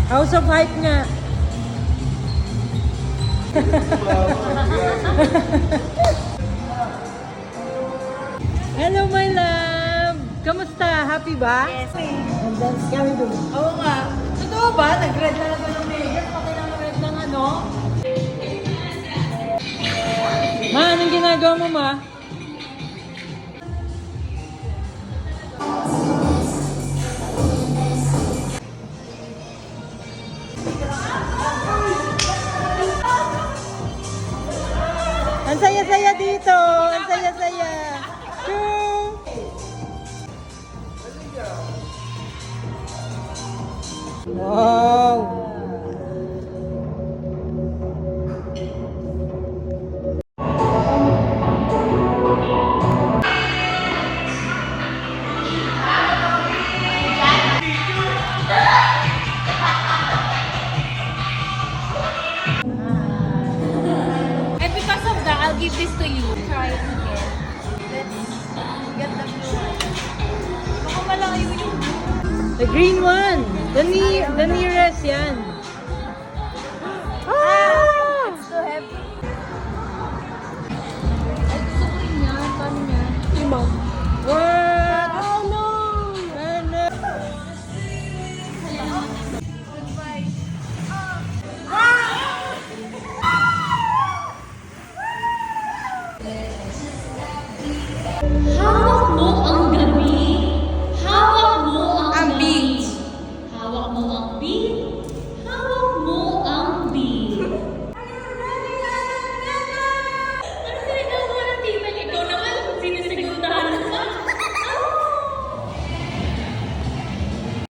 House of Hype nga. Hello, my love! Kamusta? Happy ba? Yes. And then, kami doon. Oo nga. Totoo ba? Nag-red na lang ba ng makeup? Pati ng red ng ano? Ma, anong ginagawa mo, ma? Ang saya-saya dito! Ang saya-saya! Choo! Wow! And because of that, I'll give this to you. Try it again. Let's get the blue one. Baka malayo yung blue. The green one! The nearest yan! Ah! It's so heavy. Ay, gusto ko rin yan. Paano yan? Wow!